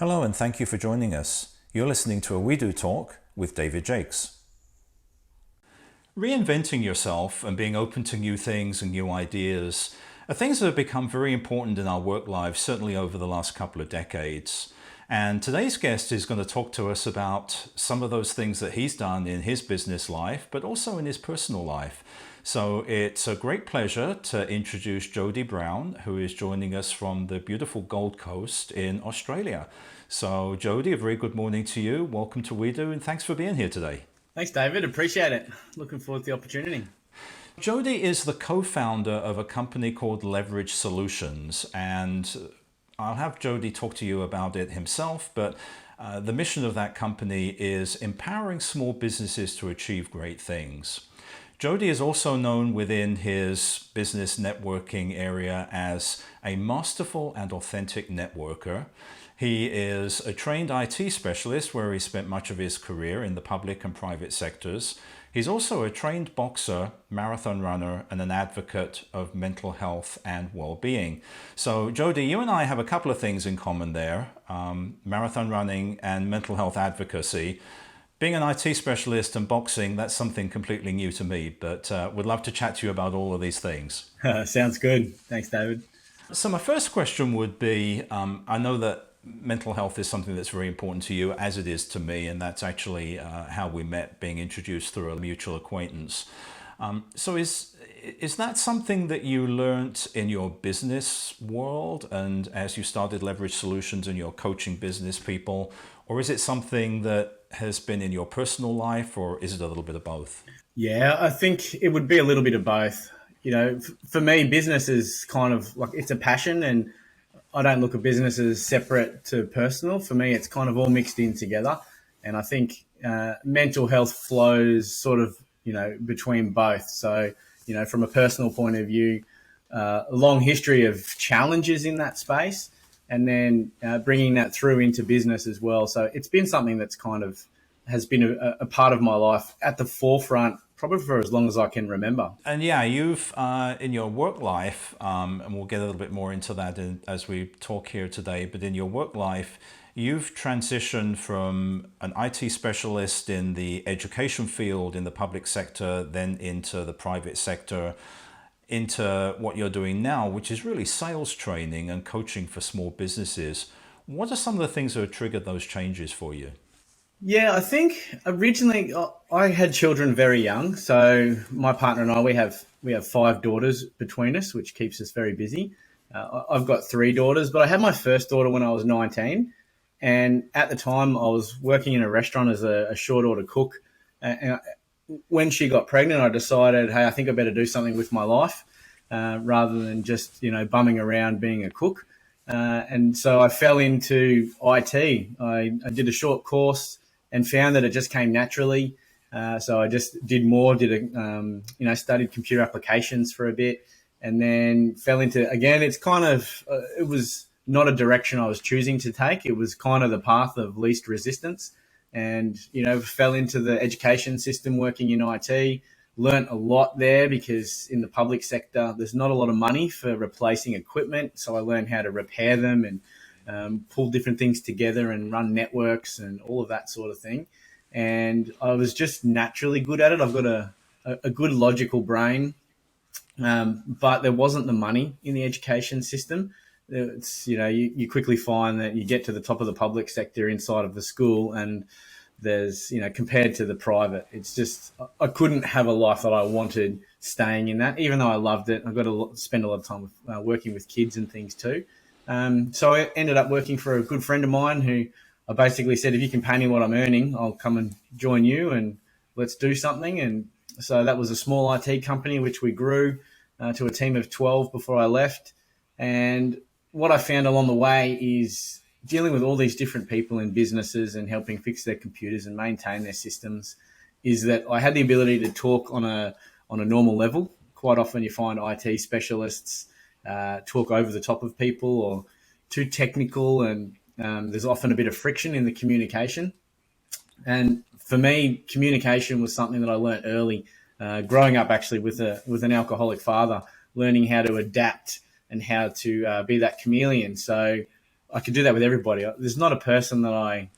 Hello and thank you for joining us. You're listening to a We Do Talk with David Jaques. Reinventing yourself and being open to new things and new ideas are things that have become very important in our work lives, certainly over the last couple of decades. And today's guest is going to talk to us about some of those things that he's done in his business life, but also in his personal life. So it's a great pleasure to introduce Jodi Brown, who is joining us from the beautiful Gold Coast in Australia. So Jodi, a very good morning to you. Welcome to We Do, and thanks for being here today. Thanks, David. Appreciate it. Looking forward to the opportunity. Jodi is the co-founder of a company called Leverage Solutions, and I'll have Jodi talk to you about it himself, but the mission of that company is empowering small businesses to achieve great things. Jodi is also known within his business networking area as a masterful and authentic networker. He is a trained IT specialist where he spent much of his career in the public and private sectors. He's also a trained boxer, marathon runner, and an advocate of mental health and well-being. So Jodi, you and I have a couple of things in common there, marathon running and mental health advocacy. Being an IT specialist and boxing, that's something completely new to me, but would love to chat to you about all of these things. Sounds good. Thanks, David. So my first question would be, I know that mental health is something that's very important to you, as it is to me, and that's actually how we met, being introduced through a mutual acquaintance. So is that something that you learnt in your business world and as you started Leverage Solutions and you're coaching business people, or is it something that has been in your personal life, or is it a little bit of both? Yeah, I think it would be a little bit of both. For me, business is kind of like it's a passion, and I don't look at business as separate to personal. For me, it's kind of all mixed in together. And I think mental health flows sort of, between both. So, from a personal point of view, a long history of challenges in that space, and then bringing that through into business as well. So it's been something that's kind of has been a part of my life at the forefront probably for as long as I can remember. And yeah, you've in your work life, and we'll get a little bit more into that as we talk here today, but in your work life, you've transitioned from an IT specialist in the education field, in the public sector, then into the private sector, into what you're doing now, which is really sales training and coaching for small businesses. What are some of the things that have triggered those changes for you? Yeah, I think originally I had children very young. So my partner and I, we have 5 daughters between us, which keeps us very busy. I've got 3 daughters, but I had my first daughter when I was 19. And at the time, I was working in a restaurant as a short order cook. And when she got pregnant, I decided, hey, I think I better do something with my life rather than just, bumming around being a cook. And so I fell into IT. I did a short course and found that it just came naturally. So I just did more, studied computer applications for a bit, and then fell into, again, it's kind of, it was not a direction I was choosing to take. It was kind of the path of least resistance, and, fell into the education system working in IT, learnt a lot there because in the public sector, there's not a lot of money for replacing equipment. So I learned how to repair them and pull different things together and run networks and all of that sort of thing. And I was just naturally good at it. I've got a good logical brain, but there wasn't the money in the education system. It's, you quickly find that you get to the top of the public sector inside of the school, and there's, compared to the private, it's just, I couldn't have a life that I wanted staying in that, even though I loved it. I got to spend a lot of time working with kids and things too. So I ended up working for a good friend of mine who I basically said, if you can pay me what I'm earning, I'll come and join you and let's do something. And so that was a small IT company, which we grew to a team of 12 before I left. And what I found along the way is dealing with all these different people in businesses and helping fix their computers and maintain their systems is that I had the ability to talk on a normal level. Quite often you find IT specialists talk over the top of people or too technical, and there's often a bit of friction in the communication. And for me, communication was something that I learned early, growing up actually with an alcoholic father, learning how to adapt and how to be that chameleon. So I could do that with everybody. There's not a person that I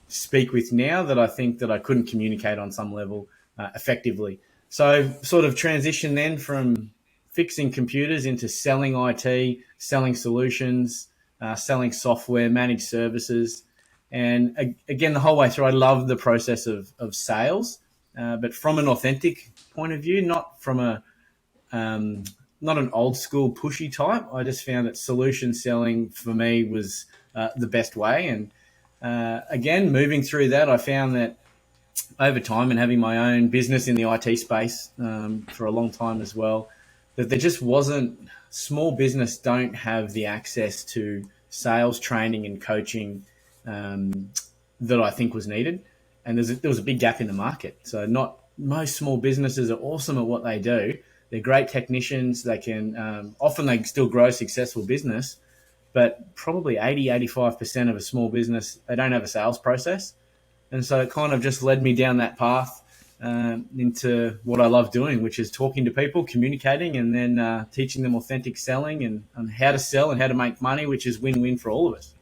speak with now that I think that I couldn't communicate on some level effectively. So sort of transition then from fixing computers into selling IT, selling solutions, selling software, managed services. And again, the whole way through, I love the process of sales, but from an authentic point of view, not from not an old school pushy type. I just found that solution selling for me was the best way. And again, moving through that, I found that over time and having my own business in the IT space for a long time as well, that there just wasn't, small business don't have the access to sales training and coaching that I think was needed. And there was a big gap in the market. So not most small businesses are awesome at what they do. They're great technicians. They can, often they still grow a successful business, but probably 85% of a small business, they don't have a sales process. And so it kind of just led me down that path into what I love doing, which is talking to people, communicating, and then teaching them authentic selling and how to sell and how to make money, which is win-win for all of us.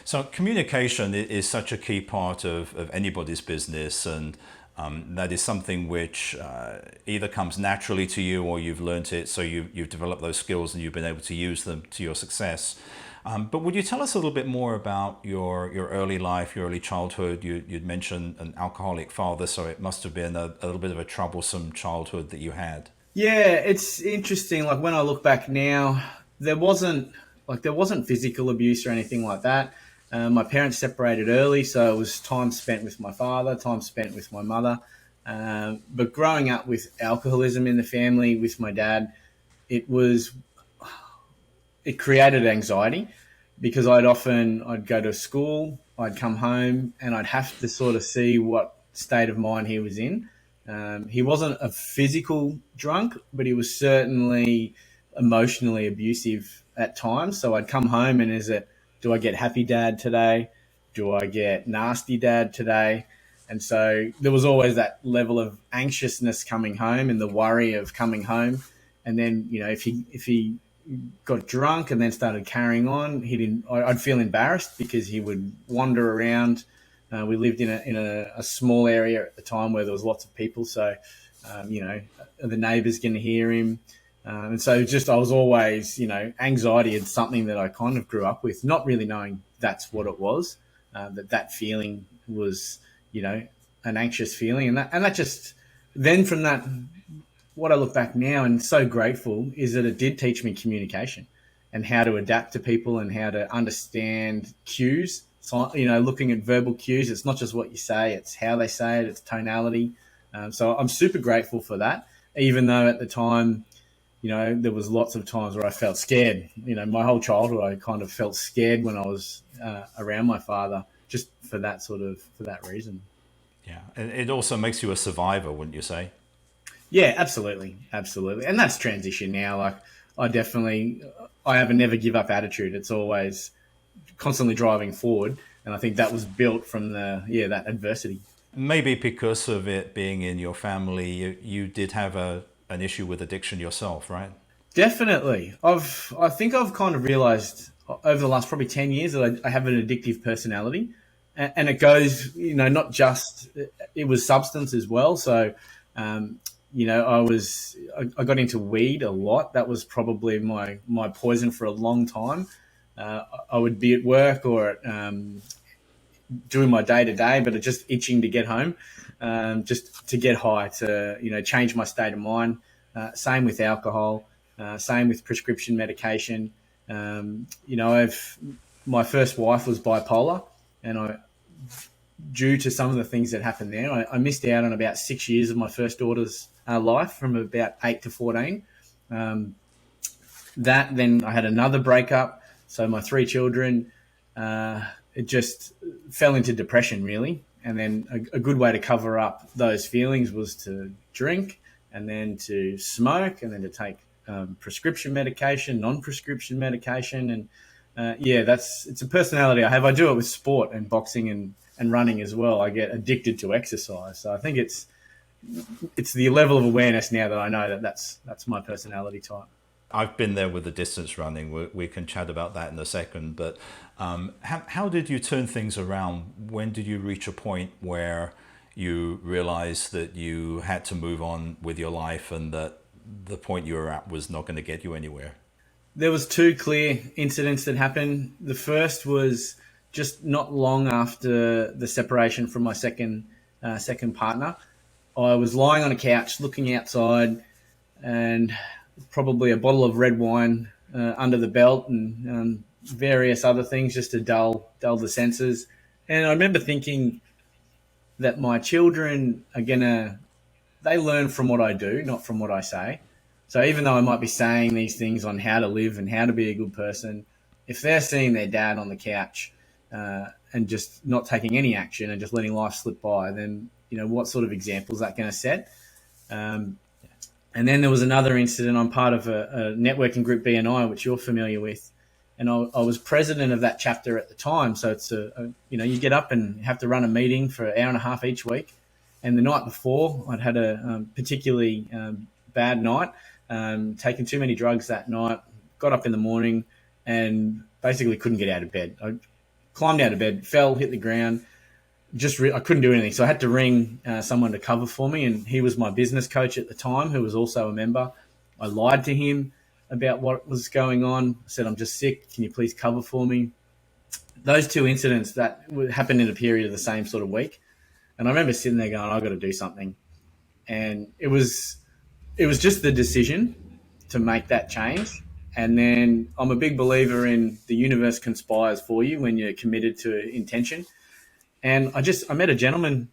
So communication is such a key part of anybody's business, and that is something which either comes naturally to you or you've learnt it, so you've developed those skills and you've been able to use them to your success. But would you tell us a little bit more about your early life, your early childhood? You'd mentioned an alcoholic father, so it must have been a little bit of a troublesome childhood that you had. Yeah, it's interesting. Like when I look back now, there wasn't physical abuse or anything like that. My parents separated early, so it was time spent with my father, time spent with my mother. But growing up with alcoholism in the family with my dad, it created anxiety because I'd go to school, I'd come home, and I'd have to sort of see what state of mind he was in. He wasn't a physical drunk, but he was certainly emotionally abusive at times. So I'd come home and do I get happy dad today? Do I get nasty dad today? And so there was always that level of anxiousness coming home and the worry of coming home. And then, if he got drunk and then started carrying on, I'd feel embarrassed because he would wander around. We lived in a small area at the time where there was lots of people. So, are the neighbours going to hear him? And so I was always, anxiety is something that I kind of grew up with, not really knowing that's what it was, that feeling was, an anxious feeling. And that just, then from that, what I look back now and so grateful is that it did teach me communication and how to adapt to people and how to understand cues. So, looking at verbal cues, it's not just what you say, it's how they say it, it's tonality. So I'm super grateful for that, even though at the time, there was lots of times where I felt scared. My whole childhood, I kind of felt scared when I was around my father, just for that reason. Yeah, and it also makes you a survivor, wouldn't you say? Yeah, absolutely. And that's transition now. Like I have a never give up attitude. It's always constantly driving forward. And I think that was built from that adversity. Maybe because of it being in your family, you did have an issue with addiction yourself, right? Definitely. I think I've kind of realized over the last probably 10 years that I have an addictive personality, and it goes, not just, it was substance as well. So, I got into weed a lot. That was probably my poison for a long time. I would be at work or doing my day to day, but just itching to get home, just to get high, to change my state of mind. Same with alcohol, same with prescription medication. My first wife was bipolar, and due to some of the things that happened there, I missed out on about 6 years of my first daughter's life from about 8 to 14. Then I had another breakup. So my 3 children, it just fell into depression really. And then a good way to cover up those feelings was to drink and then to smoke and then to take prescription medication, non-prescription medication. And it's a personality I have. I do it with sport and boxing and running as well. I get addicted to exercise. So I think it's the level of awareness now that I know that's my personality type. I've been there with the distance running. We can chat about that in a second. But how did you turn things around? When did you reach a point where you realized that you had to move on with your life and that the point you were at was not going to get you anywhere? There was two clear incidents that happened. The first was just not long after the separation from my second partner. I was lying on a couch looking outside, and probably a bottle of red wine under the belt, and various other things just to dull the senses. And I remember thinking that my children are they learn from what I do, not from what I say. So even though I might be saying these things on how to live and how to be a good person, if they're seeing their dad on the couch and just not taking any action and just letting life slip by, then what sort of example is that going to set? And then there was another incident. I'm part of a networking group, BNI, which you're familiar with, and I was president of that chapter at the time. So it's you get up and have to run a meeting for an hour and a half each week. And the night before, I'd had a particularly bad night, taken too many drugs that night, got up in the morning and basically couldn't get out of bed. I climbed out of bed, fell, hit the ground. I couldn't do anything. So I had to ring someone to cover for me. And he was my business coach at the time, who was also a member. I lied to him about what was going on. I said, I'm just sick. Can you please cover for me? Those two incidents that happened in a period of the same sort of week. And I remember sitting there going, I've got to do something. And it was just the decision to make that change. And then I'm a big believer in the universe conspires for you when you're committed to intention. And I met a gentleman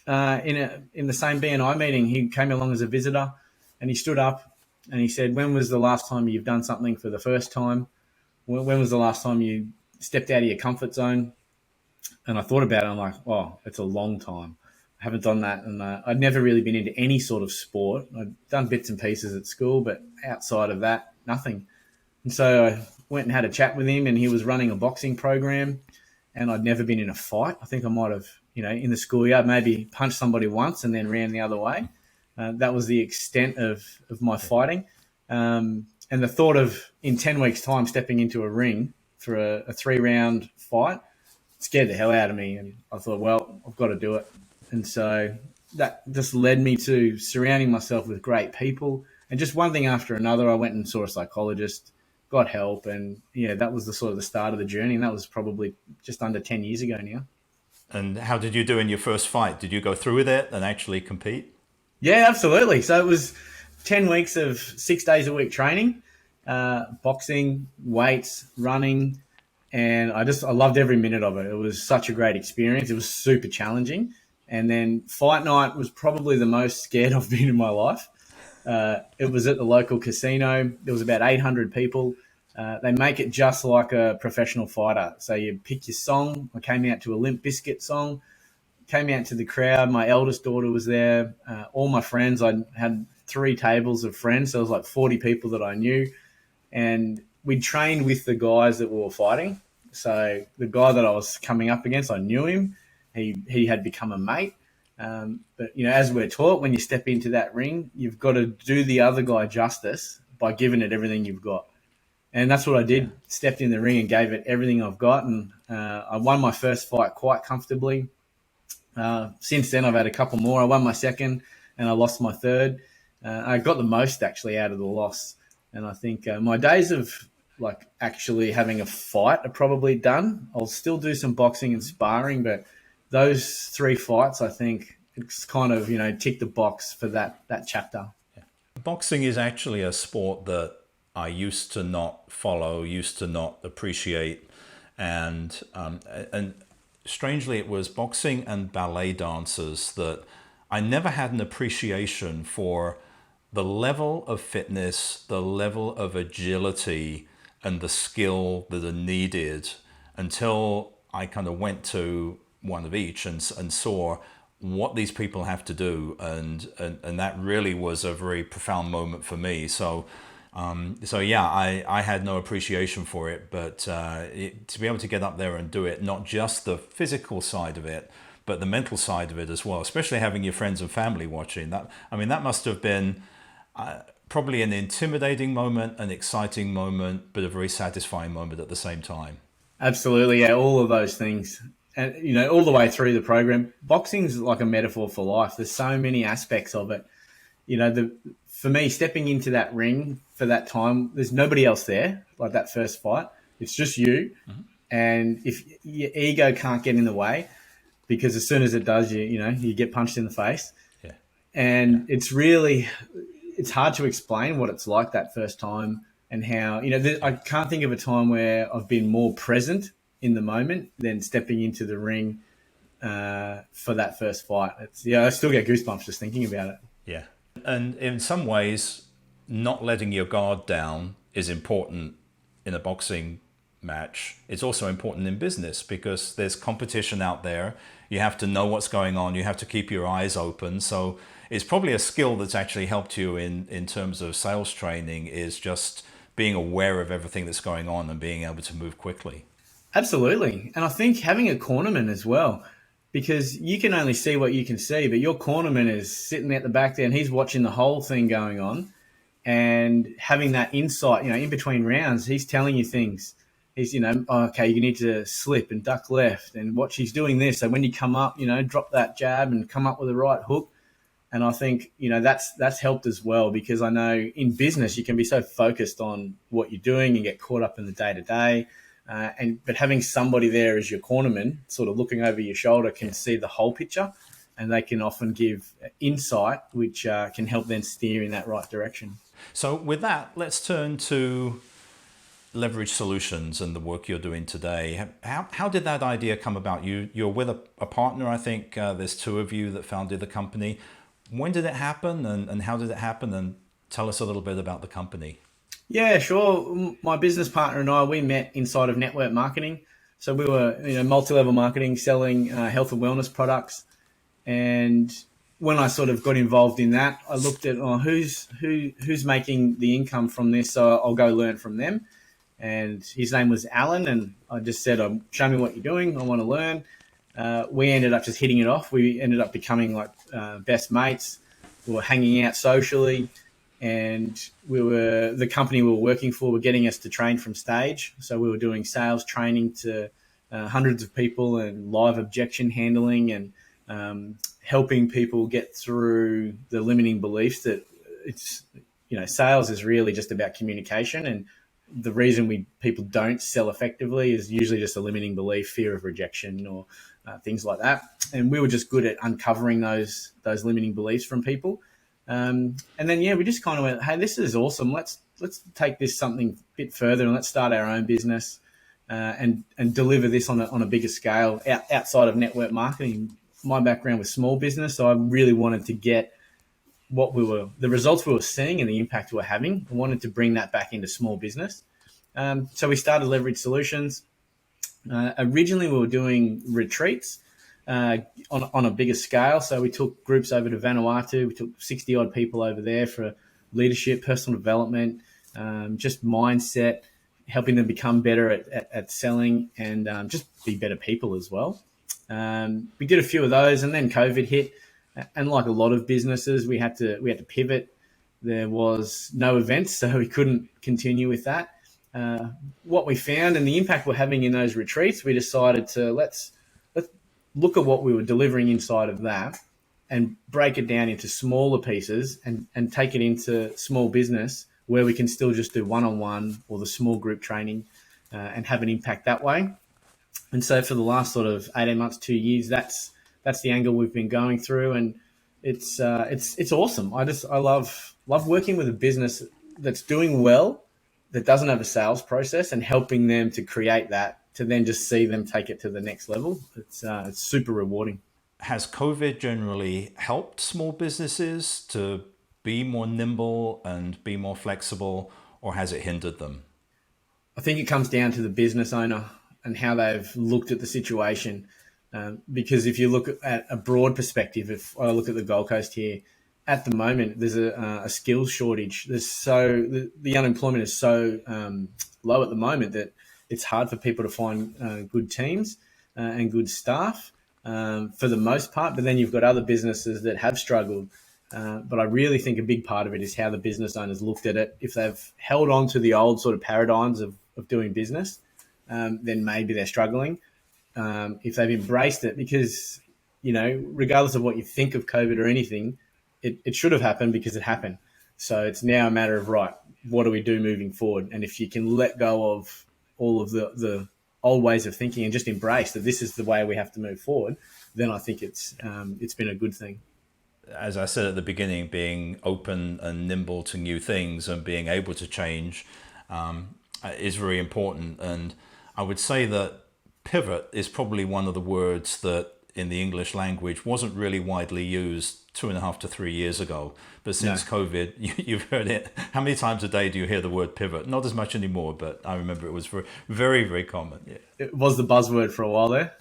in the same BNI meeting. He came along as a visitor, and he stood up and he said, when was the last time you've done something for the first time? When was the last time you stepped out of your comfort zone? And I thought about it. I'm like, oh, it's a long time. I haven't done that. And I'd never really been into any sort of sport. I'd done bits and pieces at school, but outside of that, nothing. And so I went and had a chat with him, and he was running a boxing program, and I'd never been in a fight. I think I might have, in the schoolyard, maybe punched somebody once and then ran the other way. That was the extent of my fighting. And the thought of, in 10 weeks' time, stepping into a ring for a 3-round fight scared the hell out of me. And I thought, well, I've got to do it. And so that just led me to surrounding myself with great people. And just one thing after another, I went and saw a psychologist, got help. And, that was the sort of the start of the journey. And that was probably just under 10 years ago now. And how did you do in your first fight? Did you go through with it and actually compete? Yeah, absolutely. So it was 10 weeks of 6 days a week training, boxing, weights, running. And I loved every minute of it. It was such a great experience. It was super challenging. And then fight night was probably the most scared I've been in my life. It was at the local casino. There was about 800 people. They make it just like a professional fighter. So you pick your song. I came out to a Limp Bizkit song, came out to the crowd. My eldest daughter was there. All my friends, I had 3 tables of friends. So it was like 40 people that I knew. And we trained with the guys that we were fighting. So the guy that I was coming up against, I knew him. He had become a mate. But, as we're taught, when you step into that ring, you've got to do the other guy justice by giving it everything you've got. And that's what I did. Stepped in the ring and gave it everything I've got. And I won my first fight quite comfortably. Since then, I've had a couple more. I won my second and I lost my third. I got the most actually out of the loss. And I think my days of actually having a fight are probably done. I'll still do some boxing and sparring, but those 3 fights, I think it's kind of, tick the box for that chapter. Yeah. Boxing is actually a sport that I used to not follow, used to not appreciate. And strangely, it was boxing and ballet dancers that I never had an appreciation for the level of fitness, the level of agility and the skill that are needed until I kind of went to one of each and saw what these people have to do. And that really was a very profound moment for me. So yeah, I had no appreciation for it, but to be able to get up there and do it, not just the physical side of it, but the mental side of it as well, especially having your friends and family watching that. I mean, that must have been probably an intimidating moment, an exciting moment, but a very satisfying moment at the same time. Absolutely, yeah, all of those things. And, all the way through the program, boxing's like a metaphor for life. There's so many aspects of it. For me, stepping into that ring for that time, there's nobody else there, like that first fight. It's just you. Mm-hmm. And if your ego can't get in the way, because as soon as it does, you get punched in the face. Yeah. And it's hard to explain what it's like that first time and how, I can't think of a time where I've been more present in the moment than stepping into the ring for that first fight. I still get goosebumps just thinking about it. Yeah. And in some ways, not letting your guard down is important in a boxing match. It's also important in business because there's competition out there. You have to know what's going on. You have to keep your eyes open. So it's probably a skill that's actually helped you in terms of sales training, is just being aware of everything that's going on and being able to move quickly. Absolutely. And I think having a cornerman as well, because you can only see what you can see, but your cornerman is sitting at the back there and he's watching the whole thing going on, and having that insight, in between rounds, he's telling you things. He's, okay, you need to slip and duck left and watch, he's doing this. So when you come up, drop that jab and come up with the right hook. And I think, that's helped as well, because I know in business, you can be so focused on what you're doing and get caught up in the day to day. But having somebody there as your cornerman, sort of looking over your shoulder, can see the whole picture, and they can often give insight, which can help them steer in that right direction. So with that, let's turn to Leverage Solutions and the work you're doing today. How did that idea come about? You're with a partner, I think. There's two of you that founded the company. When did it happen, and how did it happen? And tell us a little bit about the company. Yeah, sure. My business partner and I, we met inside of network marketing. So we were, multi-level marketing, selling health and wellness products. And when I sort of got involved in that, I looked at who's making the income from this, so I'll go learn from them. And his name was Alan, and I just said, show me what you're doing. I want to learn. We ended up just hitting it off. We ended up becoming like best mates. We were hanging out socially. And the company we were working for were getting us to train from stage. So we were doing sales training to hundreds of people and live objection handling, and helping people get through the limiting beliefs that sales is really just about communication. And the reason people don't sell effectively is usually just a limiting belief, fear of rejection, or things like that. And we were just good at uncovering those limiting beliefs from people. And then, we just kind of went, hey, this is awesome. Let's take this something a bit further, and let's start our own business and deliver this on a bigger scale outside of network marketing. My background was small business, so I really wanted to get the results we were seeing and the impact we were having. I wanted to bring that back into small business. So we started Leverage Solutions. Originally, we were doing retreats on a bigger scale. So we took groups over to Vanuatu. We took 60 odd people over there for leadership, personal development, just mindset, helping them become better at selling, and just be better people as well. We did a few of those, and then COVID hit, and like a lot of businesses, we had to pivot. There was no events, so we couldn't continue with that. What we found and the impact we're having in those retreats, we decided to let's look at what we were delivering inside of that and break it down into smaller pieces and take it into small business where we can still just do one-on-one or the small group training and have an impact that way. And so for the last sort of 18 months, 2 years, that's the angle we've been going through. And it's awesome. I love working with a business that's doing well, that doesn't have a sales process, and helping them to create that, to then just see them take it to the next level. It's super rewarding. Has COVID generally helped small businesses to be more nimble and be more flexible, or has it hindered them? I think it comes down to the business owner and how they've looked at the situation. Because if you look at a broad perspective, if I look at the Gold Coast here, at the moment, there's a skills shortage. The unemployment is so low at the moment that it's hard for people to find good teams and good staff for the most part. But then you've got other businesses that have struggled. But I really think a big part of it is how the business owners looked at it. If they've held on to the old sort of paradigms of doing business, then maybe they're struggling. If they've embraced it, because, regardless of what you think of COVID or anything, it should have happened because it happened. So it's now a matter of, right, what do we do moving forward? And if you can let go of all of the old ways of thinking and just embrace that this is the way we have to move forward, then I think it's been a good thing. As I said at the beginning, being open and nimble to new things and being able to change is very important. And I would say that pivot is probably one of the words that in the English language wasn't really widely used 2.5 to 3 years ago. But since COVID, you've heard it. How many times a day do you hear the word pivot? Not as much anymore, but I remember it was very, very, very common. Yeah. It was the buzzword for a while there.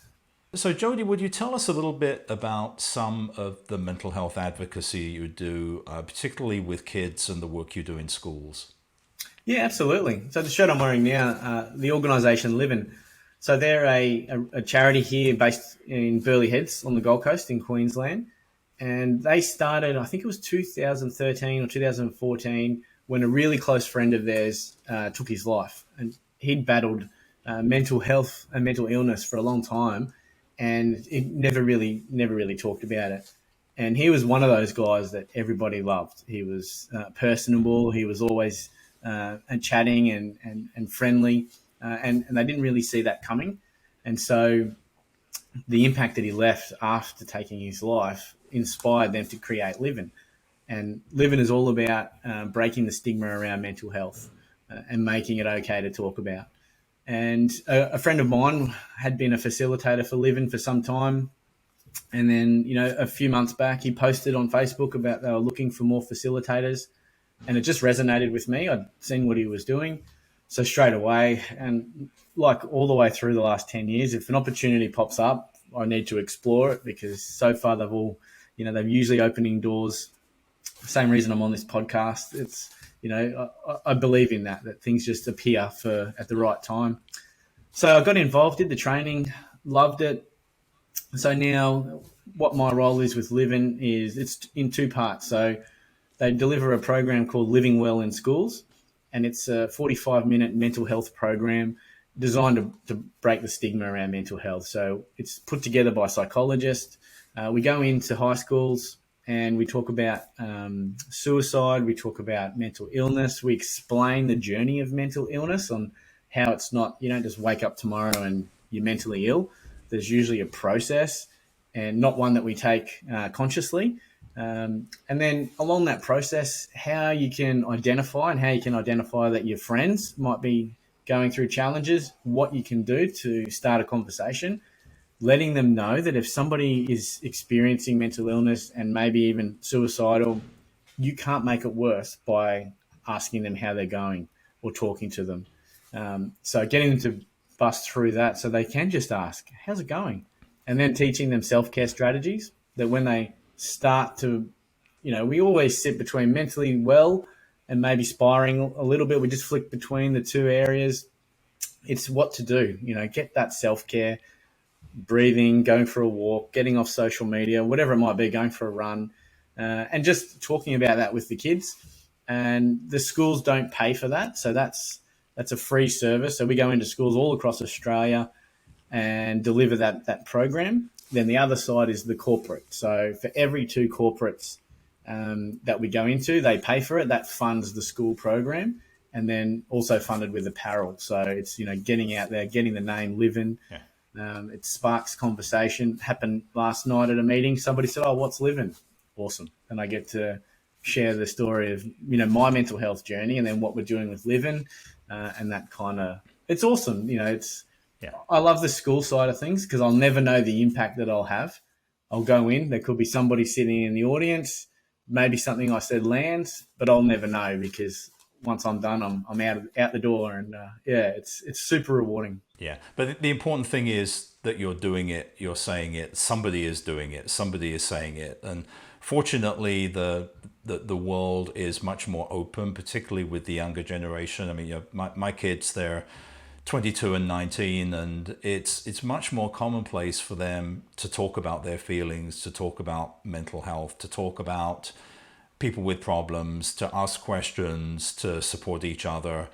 So, Jodi, would you tell us a little bit about some of the mental health advocacy you do, particularly with kids and the work you do in schools? Yeah, absolutely. So the shirt I'm wearing now, the organisation Livin. So they're a charity here based in Burleigh Heads on the Gold Coast in Queensland. And they started, I think it was 2013 or 2014, when a really close friend of theirs took his life. And he'd battled mental health and mental illness for a long time, and it never really talked about it. And he was one of those guys that everybody loved. He was personable. He was always chatting and friendly, and they didn't really see that coming. And so the impact that he left after taking his life inspired them to create Livin. And Livin is all about breaking the stigma around mental health and making it okay to talk about. And a friend of mine had been a facilitator for Livin for some time. And then, a few months back, he posted on Facebook about they were looking for more facilitators. And it just resonated with me. I'd seen what he was doing. So straight away, and like all the way through the last 10 years, if an opportunity pops up, I need to explore it, because so far they're usually opening doors. Same reason I'm on this podcast. It's, I believe in that things just appear at the right time. So I got involved, did the training, loved it. So now what my role is with Livin is it's in two parts. So they deliver a program called Living Well in Schools, and it's a 45-minute mental health program designed to break the stigma around mental health. So it's put together by psychologists. We go into high schools and we talk about suicide. We talk about mental illness. We explain the journey of mental illness on how it's not, you don't just wake up tomorrow and you're mentally ill. There's usually a process, and not one that we take consciously. And then along that process, how you can identify that your friends might be going through challenges, what you can do to start a conversation, letting them know that if somebody is experiencing mental illness and maybe even suicidal, you can't make it worse by asking them how they're going or talking to them. So getting them to bust through that so they can just ask, how's it going? And then teaching them self-care strategies that when they start to, we always sit between mentally well and maybe spiraling a little bit. We just flick between the two areas. It's what to do, get that self-care, breathing, going for a walk, getting off social media, whatever it might be, going for a run, and just talking about that with the kids. And the schools don't pay for that. So that's a free service. So we go into schools all across Australia and deliver that program. Then the other side is the corporate. So for every 2 corporates that we go into, they pay for it. That funds the school program, and then also funded with apparel. So it's, getting out there, getting the name Livin. Yeah. It sparks conversation. Happened last night at a meeting. Somebody said, "Oh, what's Livin?" Awesome. And I get to share the story of, my mental health journey and then what we're doing with Livin. And that kind of, it's awesome. I love the school side of things because I'll never know the impact that I'll have. I'll go in, there could be somebody sitting in the audience, maybe something I said lands, but I'll never know because once I'm done, I'm out the door, and it's super rewarding. Yeah, but the important thing is that you're doing it, you're saying it, somebody is doing it, somebody is saying it, and fortunately, the world is much more open, particularly with the younger generation. I mean, my kids, they're 22 and 19, and it's much more commonplace for them to talk about their feelings, to talk about mental health, to talk about people with problems, to ask questions, to support each other.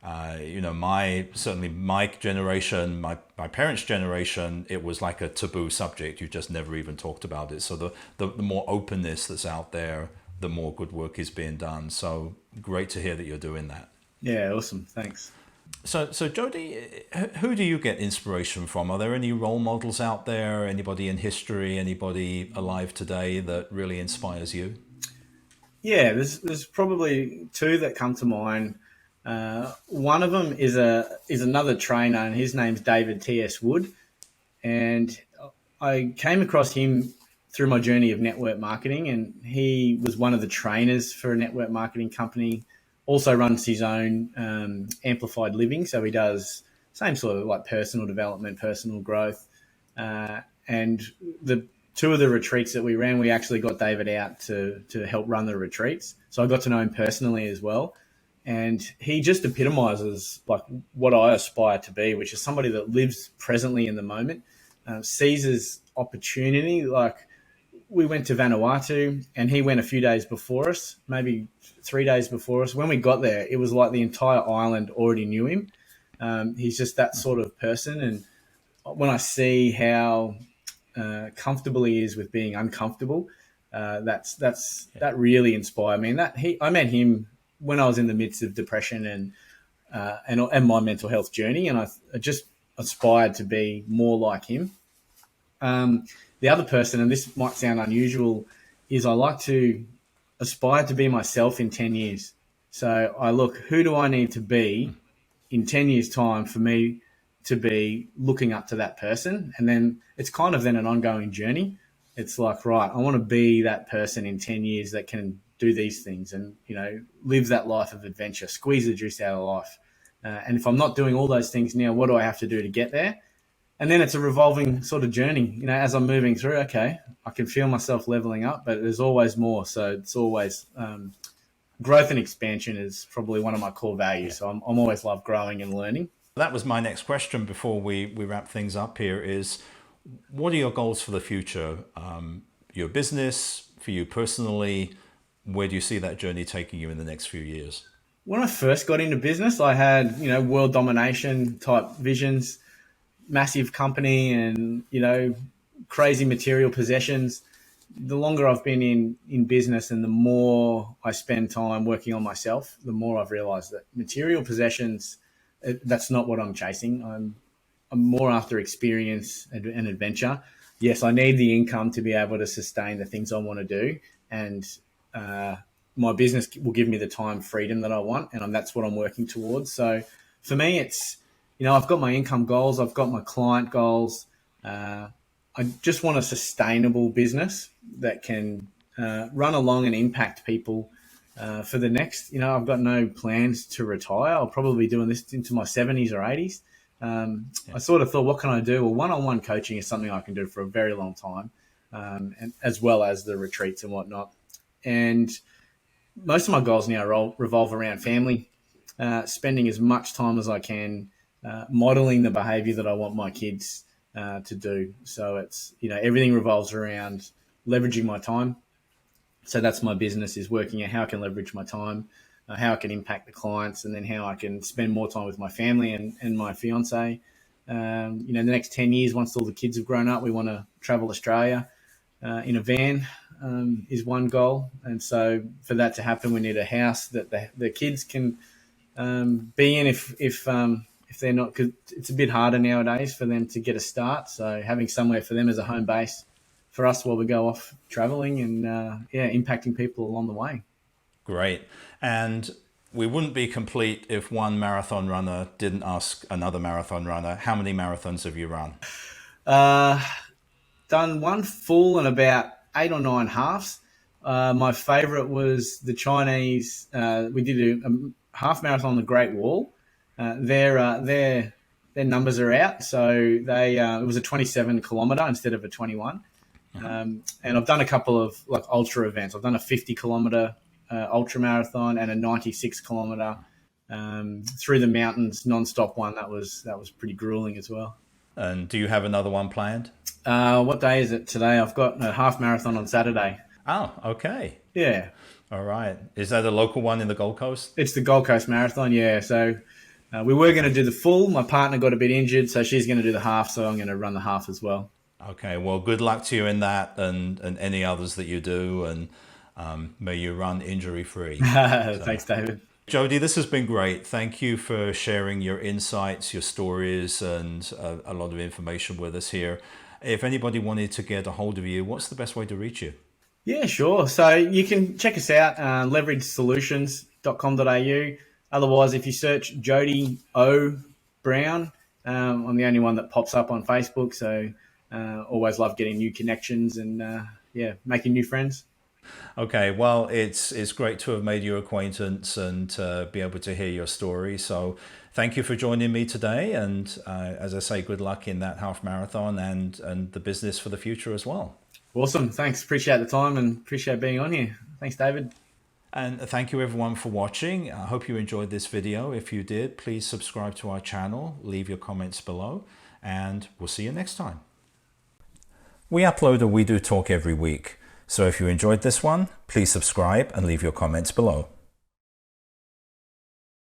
Certainly my generation, my parents' generation, it was like a taboo subject. You just never even talked about it. So the more openness that's out there, the more good work is being done. So great to hear that you're doing that. Yeah, awesome. Thanks. So Jodi, who do you get inspiration from? Are there any role models out there? Anybody in history? Anybody alive today that really inspires you? Yeah, there's probably two that come to mind. One of them is another trainer, and his name's David T.S. Wood, and I came across him through my journey of network marketing, and he was one of the trainers for a network marketing company. Also runs his own amplified living, so he does same sort of like personal development, personal growth, and the two of the retreats that we ran, we actually got David out to help run the retreats. So I got to know him personally as well. And he just epitomizes like what I aspire to be, which is somebody that lives presently in the moment, seizes opportunity. Like we went to Vanuatu and he went a few days before us, maybe 3 days before us. When we got there, it was like the entire island already knew him. He's just that sort of person. And when I see how comfortable he is with being uncomfortable, that really inspired me. And I met him when I was in the midst of depression and my mental health journey, and I just aspired to be more like him. The other person, and this might sound unusual, is I like to aspire to be myself in 10 years. So I look, who do I need to be in 10 years' time for me to be looking up to that person? And then it's kind of then an ongoing journey. It's like, right, I want to be that person in 10 years that can do these things and, live that life of adventure, squeeze the juice out of life. And if I'm not doing all those things now, what do I have to do to get there? And then it's a revolving sort of journey. As I'm moving through, okay, I can feel myself leveling up, but there's always more. So it's always growth and expansion is probably one of my core values. Yeah. So I'm always love growing and learning. That was my next question before we wrap things up here is, what are your goals for the future? Your business, for you personally, where do you see that journey taking you in the next few years? When I first got into business, I had, world domination type visions, massive company and, crazy material possessions. The longer I've been in business and the more I spend time working on myself, the more I've realized that material possessions, that's not what I'm chasing. I'm more after experience and adventure. Yes, I need the income to be able to sustain the things I want to do. And my business will give me the time freedom that I want. And that's what I'm working towards. So for me, it's, I've got my income goals. I've got my client goals. I just want a sustainable business that can run along and impact people for the next, I've got no plans to retire. I'll probably be doing this into my 70s or 80s. I sort of thought, what can I do? Well, one-on-one coaching is something I can do for a very long time, and as well as the retreats and whatnot. And most of my goals now revolve around family, spending as much time as I can, modeling the behavior that I want my kids to do. So it's, everything revolves around leveraging my time. So that's my business, is working out how I can leverage my time, how I can impact the clients, and then how I can spend more time with my family and my fiance. The next 10 years, once all the kids have grown up, we want to travel Australia in a van is one goal. And so for that to happen, we need a house that the kids can be in if they're not, because it's a bit harder nowadays for them to get a start. So having somewhere for them as a home base for us while we go off traveling and, impacting people along the way. Great. And we wouldn't be complete if one marathon runner didn't ask another marathon runner, how many marathons have you run? Done one full and about 8 or 9 halves. My favourite was the Chinese. We did a half marathon on the Great Wall. Their numbers are out, so it was a 27 kilometre instead of a 21. And I've done a couple of like ultra events. I've done a 50 kilometre ultra marathon and a 96 kilometre through the mountains non-stop one. That was pretty grueling as well. And do you have another one planned? What day is it today? I've got a half marathon on Saturday. Oh, okay. Yeah. All right. Is that a local one in the Gold Coast? It's the Gold Coast Marathon, yeah. So we were going to do the full. My partner got a bit injured, so she's going to do the half, so I'm going to run the half as well. Okay, well, good luck to you in that and any others that you do, and may you run injury-free. Thanks, David. Jodi, this has been great. Thank you for sharing your insights, your stories, and a lot of information with us here. If anybody wanted to get a hold of you, what's the best way to reach you? Yeah, sure. So you can check us out, leveragesolutions.com.au. Otherwise, if you search Jodi O. Brown, I'm the only one that pops up on Facebook. So always love getting new connections and, making new friends. Okay, well, it's great to have made your acquaintance and be able to hear your story. So thank you for joining me today. And as I say, good luck in that half marathon and the business for the future as well. Awesome. Thanks. Appreciate the time and appreciate being on here. Thanks, David. And thank you everyone for watching. I hope you enjoyed this video. If you did, please subscribe to our channel, leave your comments below, and we'll see you next time. We upload a We Do Talk every week. So if you enjoyed this one, please subscribe and leave your comments below.